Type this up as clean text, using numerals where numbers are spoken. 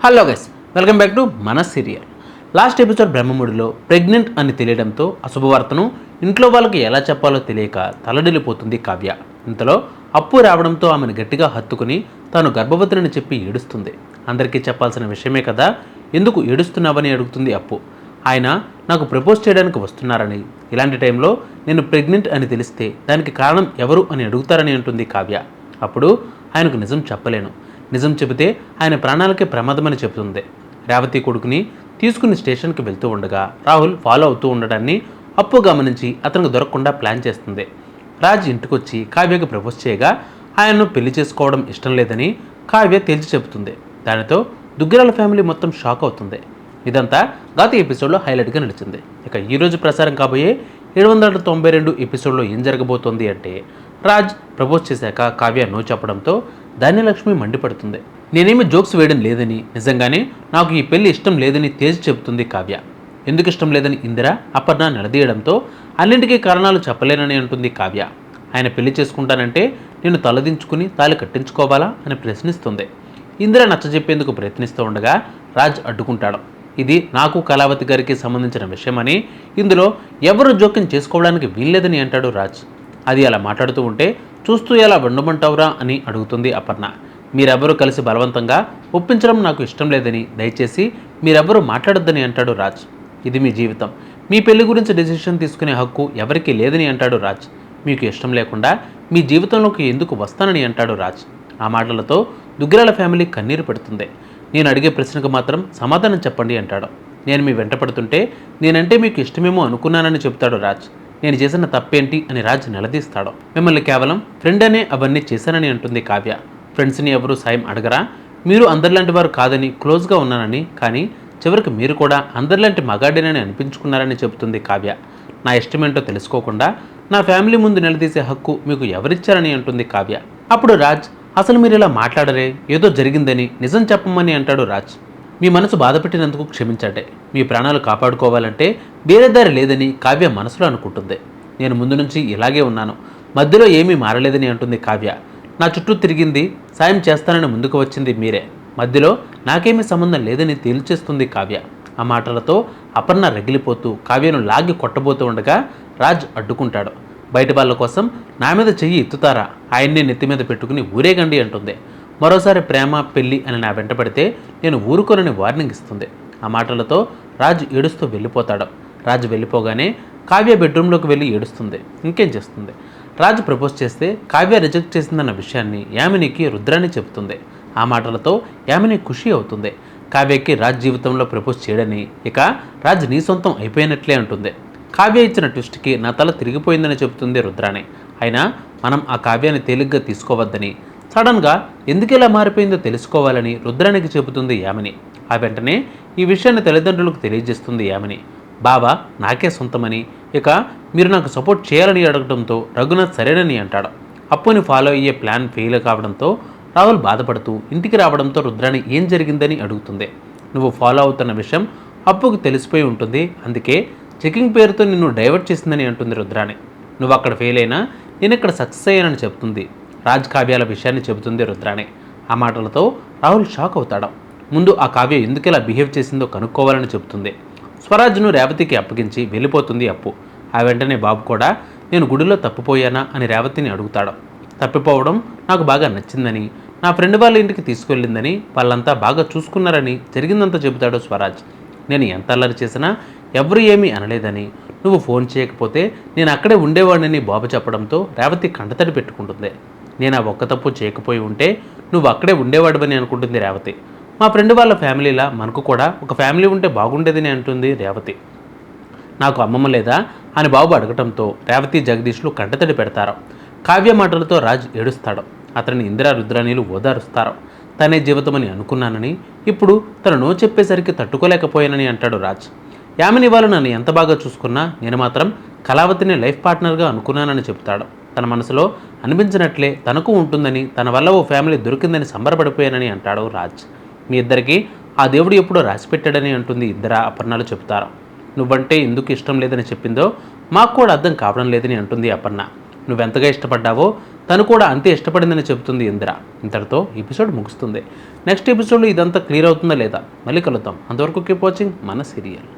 Hello guys, welcome back to మన serial. Last episode బ్రహ్మముడిలో pregnant అని తెలియడంతో అశుభవార్తను ఇంట్లో వాళ్ళకి ఎలా చెప్పాలో తెలియక తలడిల్లిపోతుంది కావ్య. ఇంతలో అప్పు రావడంతో ఆమెను గట్టిగా హత్తుకుని తాను గర్భవతిని చెప్పి ఏడుస్తుంది. అందరికీ చెప్పాల్సిన విషయమే కదా, ఎందుకు ఏడుస్తున్నావని అడుగుతుంది అప్పు. ఆయన నాకు ప్రపోజ్ చేయడానికి వస్తున్నారని, ఇలాంటి టైంలో నేను ప్రెగ్నెంట్ అని తెలిస్తే దానికి కారణం ఎవరు అని అడుగుతారని అంటుంది కావ్య. అప్పుడు ఆయనకు నిజం చెప్పలేను, నిజం చెబితే ఆయన ప్రాణాలకే ప్రమాదమని చెబుతుంది. రేవతి కొడుకుని తీసుకుని స్టేషన్కి వెళ్తూ ఉండగా రాహుల్ ఫాలో అవుతూ ఉండడాన్ని అప్పు గమనించి అతనికి దొరకకుండా ప్లాన్ చేస్తుంది. రాజ్ ఇంటికొచ్చి కావ్యకి ప్రపోజ్ చేయగా ఆయన్ను పెళ్లి చేసుకోవడం ఇష్టం లేదని కావ్య తేల్చి చెబుతుంది. దానితో దుగ్గిరాల ఫ్యామిలీ మొత్తం షాక్ అవుతుంది. ఇదంతా గత ఎపిసోడ్లో హైలైట్గా నడిచింది. ఇక ఈరోజు ప్రసారం కాబోయే 792 ఎపిసోడ్లో ఏం జరగబోతోంది అంటే, రాజ్ ప్రపోజ్ చేశాక కావ్య నో చెప్పడంతో ధాన్యలక్ష్మి మండిపడుతుంది. నేనేమి జోక్స్ వేయడం లేదని, నిజంగానే నాకు ఈ పెళ్లి ఇష్టం లేదని తేల్చి చెబుతుంది కావ్య. ఎందుకు ఇష్టం లేదని ఇందిర, అపర్ణ నిలదీయడంతో అన్నింటికీ కారణాలు చెప్పలేనని అంటుంది కావ్య. ఆయన పెళ్లి చేసుకుంటానంటే నేను తలదించుకుని తాళి కట్టించుకోవాలా అని ప్రశ్నిస్తుంది. ఇందిర నచ్చజెప్పేందుకు ప్రయత్నిస్తూ ఉండగా రాజ్ అడ్డుకుంటాడు. ఇది నాకు కళావతి గారికి సంబంధించిన విషయమని, ఇందులో ఎవరు జోక్యం చేసుకోవడానికి వీల్లేదని అంటాడు రాజ్. అది అలా మాట్లాడుతూ ఉంటే చూస్తూ ఎలా ఉండమంటావురా అని అడుగుతుంది అపర్ణ. మీరెవ్వరూ కలిసి బలవంతంగా ఒప్పించడం నాకు ఇష్టం లేదని, దయచేసి మీరెవ్వరూ మాట్లాడొద్దని అంటాడు రాజ్. ఇది మీ జీవితం, మీ పెళ్లి గురించి డెసిషన్ తీసుకునే హక్కు ఎవరికీ లేదని అంటాడు రాజ్. మీకు ఇష్టం లేకుండా మీ జీవితంలోకి ఎందుకు వస్తానని అంటాడు రాజ్. ఆ మాటలతో దుగ్గిరాల ఫ్యామిలీ కన్నీరు పెడుతుంది. నేను అడిగే ప్రశ్నకు మాత్రం సమాధానం చెప్పండి అంటాడు. నేను మీ వెంట పడుతుంటే నేనంటే మీకు ఇష్టమేమో అనుకున్నానని చెప్తాడు రాజ్. నేను చేసిన తప్పేంటి అని రాజ్ నిలదీస్తాడు. మిమ్మల్ని కేవలం ఫ్రెండ్ అనే అవన్నీ చేశానని అంటుంది కావ్య. ఫ్రెండ్స్ని ఎవరూ సాయం అడగరా, మీరు అందరిలాంటి వారు కాదని క్లోజ్గా ఉన్నానని, కానీ చివరికి మీరు కూడా అందరిలాంటి మగాడేనని అనిపించుకున్నారని చెబుతుంది కావ్య. నా ఇష్టమేంటో తెలుసుకోకుండా నా ఫ్యామిలీ ముందు నిలదీసే హక్కు మీకు ఎవరిచ్చారని అంటుంది కావ్య. అప్పుడు రాజ్, అసలు మీరు ఇలా మాట్లాడరే, ఏదో జరిగిందని నిజం చెప్పమని అంటాడు రాజ్. మీ మనసు బాధపెట్టినందుకు క్షమించండి, మీ ప్రాణాలు కాపాడుకోవాలంటే వేరే దారి లేదని కావ్య మనసులో అనుకుంటుంది. నేను ముందు నుంచి ఇలాగే ఉన్నాను, మధ్యలో ఏమీ మారలేదని అంటుంది కావ్య. నా చుట్టూ తిరిగింది, సాయం చేస్తానని ముందుకు వచ్చింది మీరే, మధ్యలో నాకేమీ సంబంధం లేదని తేల్చేస్తుంది కావ్య. ఆ మాటలతో అపర్ణ రగిలిపోతూ కావ్యను లాగి కొట్టబోతూ ఉండగా రాజ్ అడ్డుకుంటాడు. బయట వాళ్ళ కోసం నా మీద చెయ్యి ఎత్తుతారా, ఆయన్ని నెత్తి మీద పెట్టుకుని ఊరేగండి అంటుంది. మరోసారి ప్రేమ పెళ్ళి అని నా వెంట పడితే నేను ఊరుకోనని వార్నింగ్ ఇస్తుంది. ఆ మాటలతో రాజ్ ఏడుస్తూ వెళ్ళిపోతాడు. రాజ్ వెళ్ళిపోగానే కావ్య బెడ్రూమ్లోకి వెళ్ళి ఏడుస్తుంది. ఇంకేం చేస్తుంది, రాజ్ ప్రపోజ్ చేస్తే కావ్య రిజెక్ట్ చేసిందన్న విషయాన్ని యామినికి రుద్రాని చెబుతుంది. ఆ మాటలతో యామిని ఖుషి అవుతుంది. కావ్యకి రాజ్ జీవితంలో ప్రపోజ్ చేయడని, ఇక రాజ్ నీ సొంతం అయిపోయినట్లే అంటుంది. కావ్య ఇచ్చిన ట్విస్ట్కి నా తల తిరిగిపోయిందని చెబుతుంది రుద్రాని. అయినా మనం ఆ కావ్యాన్ని తేలిగ్గా తీసుకోవద్దని, సడన్గా ఎందుకు ఇలా మారిపోయిందో తెలుసుకోవాలని రుద్రానికి చెబుతుంది యామిని. ఆ వెంటనే ఈ విషయాన్ని తల్లిదండ్రులకు తెలియజేస్తుంది యామిని. బాబా నాకే సొంతమని, ఇక మీరు నాకు సపోర్ట్ చేయాలని అడగడంతో రఘునాథ్ సరేనని అంటాడు. అప్పుని ఫాలో అయ్యే ప్లాన్ ఫెయిల్ కావడంతో రాహుల్ బాధపడుతూ ఇంటికి రావడంతో రుద్రాని ఏం జరిగిందని అడుగుతుంది. నువ్వు ఫాలో అవుతున్న విషయం అప్పుకు తెలిసిపోయి ఉంటుంది, అందుకే చెకింగ్ పేరుతో నిన్ను డైవర్ట్ చేసిందని అంటుంది రుద్రాని. నువ్వు అక్కడ ఫెయిల్ అయినా నేను ఇక్కడ సక్సెస్ అయ్యానని చెప్తుంది. రాజ్ కావ్యాల విషయాన్ని చెబుతుంది రుద్రాని. ఆ మాటలతో రాహుల్ షాక్ అవుతాడు. ముందు ఆ కావ్య ఎందుకు ఇలా బిహేవ్ చేసిందో కనుక్కోవాలని చెబుతుంది. స్వరాజ్ను రేవతికి అప్పగించి వెళ్ళిపోతుంది అప్పు. ఆ వెంటనే బాబు కూడా నేను గుడిలో తప్పిపోయానా అని రేవతిని అడుగుతాడు. తప్పిపోవడం నాకు బాగా నచ్చిందని, నా ఫ్రెండ్ వాళ్ళ ఇంటికి తీసుకెళ్ళిందని, వాళ్ళంతా బాగా చూసుకున్నారని జరిగిందంతా చెబుతాడు స్వరాజ్. నేను ఎంత అల్లరి చేసినా ఎవరు ఏమీ అనలేదని, నువ్వు ఫోన్ చేయకపోతే నేను అక్కడే ఉండేవాడిని బాబు చెప్పడంతో రేవతి కంటతడి పెట్టుకుంటుంది. నేను ఆ ఒక్క తప్పు చేయకపోయి ఉంటే నువ్వు అక్కడే ఉండేవాడివని అనుకుంటుంది రేవతి. మా ఫ్రెండ్ వాళ్ళ ఫ్యామిలీలా మనకు కూడా ఒక ఫ్యామిలీ ఉంటే బాగుండేదని అంటుంది రేవతి. నాకు అమ్మమ్మ లేదా అని బాబు అడగటంతో రేవతి జగదీష్లు కంటతడి పెడతారు. కావ్య మాటలతో రాజ్ ఏడుస్తాడు. అతన్ని ఇందిరా రుద్రానీలు ఓదారుస్తారు. తనే జీవితమని అనుకున్నానని, ఇప్పుడు తను నో చెప్పేసరికి తట్టుకోలేకపోయానని అంటాడు రాజ్. యామిని వాళ్ళు నన్ను ఎంత బాగా చూసుకున్నా నేను మాత్రం కళావతిని లైఫ్ పార్ట్నర్గా అనుకున్నానని చెప్తాడు. తన మనసులో అనిపించినట్లే తనకు ఉంటుందని, తన వల్ల ఓ ఫ్యామిలీ దొరికిందని సంబరపడిపోయానని అంటాడు రాజ్. మీ ఇద్దరికి ఆ దేవుడు ఎప్పుడో రాసిపెట్టాడని అంటుంది ఇద్దరు అపర్ణలు చెప్తారు. నువ్వంటే ఎందుకు ఇష్టం లేదని చెప్పిందో మాకు కూడా అర్థం కావడం లేదని అంటుంది అపర్ణ. నువ్వెంతగా ఇష్టపడ్డావో తను కూడా అంతే ఇష్టపడిందని చెబుతుంది ఇందిర. ఇంతటితో ఎపిసోడ్ ముగుస్తుంది. నెక్స్ట్ ఎపిసోడ్లో ఇదంతా క్లియర్ అవుతుందా లేదా మళ్ళీ కలుద్దాం. అంతవరకు కీప్ వాచింగ్ మన సీరియల్.